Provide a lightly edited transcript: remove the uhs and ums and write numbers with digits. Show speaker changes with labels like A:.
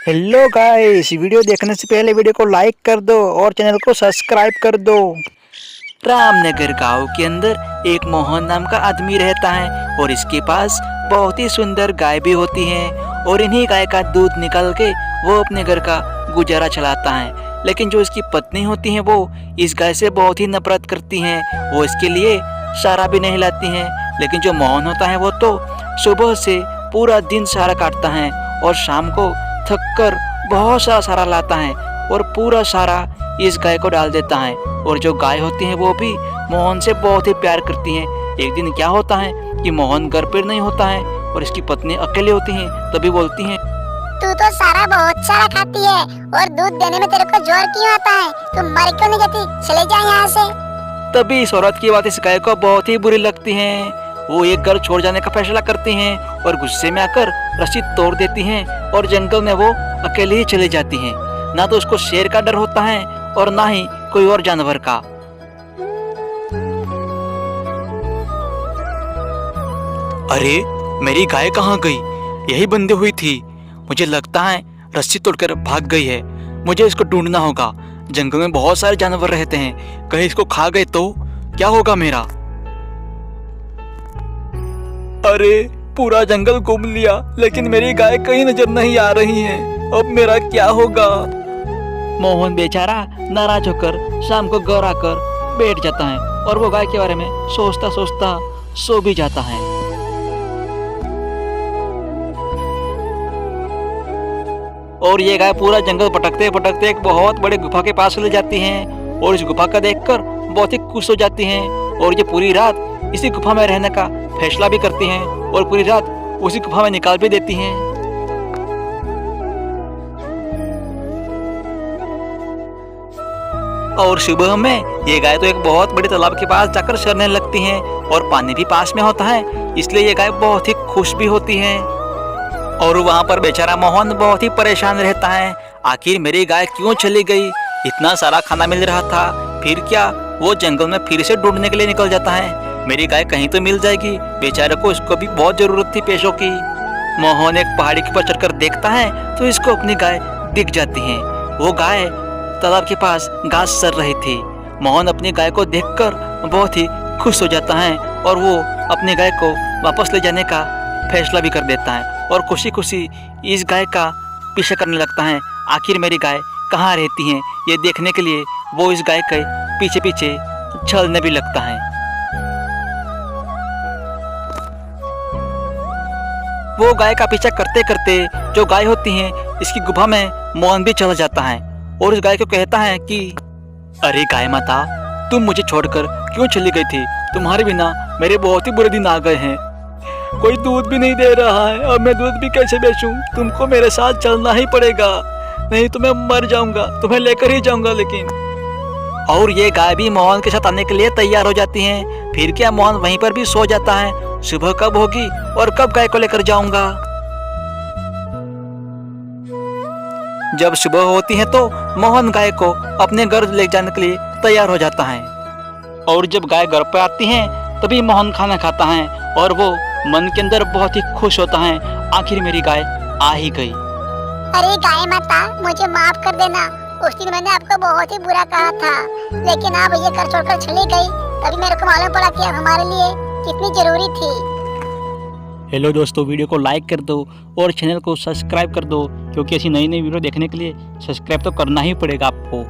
A: Hello guys, video देखने से पहले वीडियो को लाइक कर दो और चैनल को सब्सक्राइब कर दो। रामनगर गांव के अंदर एक मोहन नाम का आदमी रहता है और इसके पास बहुत ही सुंदर गाय भी होती हैं और इन्हीं गाय का दूध निकाल के वो अपने घर का गुजारा चलाता है। लेकिन जो इसकी पत्नी होती हैं वो इस गाय से बहुत ही नफरत करती हैं। वो इसके लिए चारा भी नहीं लाती हैं। लेकिन जो मोहन होता है वो तो सुबह से पूरा दिन चारा काटता है और शाम को थक कर बहुत सारा चारा लाता है और पूरा सारा इस गाय को डाल देता है। और जो गाय होती है वो भी मोहन से बहुत ही प्यार करती हैं। एक दिन क्या होता है कि मोहन घर पर नहीं होता है और इसकी पत्नी अकेले होती हैं। तभी बोलती हैं,
B: तू तो सारा बहुत सारा खाती है और दूध देने में तेरे को जोर क्यों आता है? तू मर क्यों नहीं जाती? चले जा यहाँ से।
A: तभी इस औरत की बात इस गाय को बहुत ही बुरी लगती है। वो एक घर छोड़ जाने का फैसला करती हैं और गुस्से में आकर रस्सी तोड़ देती हैं और जंगल में वो अकेले ही चली जाती हैं। ना तो उसको शेर का डर होता है और ना ही कोई और जानवर का। अरे मेरी गाय कहाँ गई? यही बंधी हुई थी। मुझे लगता है रस्सी तोड़कर भाग गई है। मुझे इसको ढूंढना होगा। जंगल में बहुत सारे जानवर रहते हैं, कहीं इसको खा गए तो क्या होगा मेरा? अरे पूरा जंगल घूम लिया लेकिन मेरी गाय कहीं नजर नहीं आ रही है। अब मेरा क्या होगा? मोहन बेचारा नाराज होकर शाम को घर आकर बैठ जाता है और वो गाय के बारे में सोचता सोचता सो भी जाता है। और ये गाय पूरा जंगल भटकते भटकते एक बहुत बड़े गुफा के पास ले जाती हैं और इस गुफा का देखकर बहुत ही खुश हो जाती हैं और ये पूरी रात इसी गुफा में रहने का फैसला भी करती हैं और पूरी रात उसी गुफा में निकाल भी देती हैं। और सुबह में ये गाय तो एक बहुत बड़े तालाब के पास जाकर चरने लगती हैं और पानी भी पास में होता है, इसलिए ये गाय बहुत ही खुश भी होती है। और वहाँ पर बेचारा मोहन बहुत ही परेशान रहता है। आखिर मेरी गाय क्यों चली गई? इतना सारा खाना मिल रहा था, फिर क्या? वो जंगल में फिर से ढूंढने के लिए निकल जाता है। मेरी गाय कहीं तो मिल जाएगी। बेचारे को इसको भी बहुत जरूरत थी पैसों की। मोहन एक पहाड़ी के ऊपर चढ़कर देखता है तो इसको अपनी गाय दिख जाती है। वो गाय तालाब के पास घास चर रही थी। मोहन अपनी गाय को देखकर बहुत ही खुश हो जाता है और वो अपनी गाय को वापस ले जाने का फैसला भी कर देता है और खुशी खुशी इस गाय का पीछा करने लगता है। आखिर मेरी गाय कहाँ रहती है ये देखने के लिए वो इस गाय के पीछे पीछे चलने भी लगता है। वो गाय का पीछा करते करते जो गाय होती है इसकी गुफा में मोहन भी चला जाता है और उस गाय को कहता है कि अरे गाय माता, तुम मुझे छोड़कर क्यों चली गई थी? तुम्हारे बिना मेरे बहुत ही बुरे दिन आ गए हैं। कोई दूध भी नहीं दे रहा है और मैं दूध भी कैसे बेचूं? तुमको मेरे साथ चलना ही पड़ेगा, नहीं तो मैं मर जाऊंगा। तुम्हें लेकर ही जाऊंगा। लेकिन और ये गाय भी मोहन के साथ आने के लिए तैयार हो जाती हैं। फिर क्या, मोहन वहीं पर भी सो जाता है। सुबह कब होगी और कब गाय को लेकर जाऊंगा? जब सुबह होती है तो मोहन गाय को अपने घर ले जाने के लिए तैयार हो जाता है। और जब गाय घर पर आती है तभी मोहन खाना खाता है और वो मन के अंदर बहुत ही खुश होता है। आखिर मेरी गाय आ ही गई।
B: अरे गाय माता, मुझे माफ कर देना। उस दिन मैंने आपको बहुत ही बुरा कहा था, लेकिन आप ये घर छोड़कर चली गई तभी मेरे को मालूम पड़ा कि आप हमारे लिए कितनी जरूरी थी।
A: हेलो दोस्तों, वीडियो को लाइक कर दो और चैनल को सब्सक्राइब कर दो, क्योंकि ऐसी नई नई वीडियो देखने के लिए सब्सक्राइब तो करना ही पड़ेगा आपको।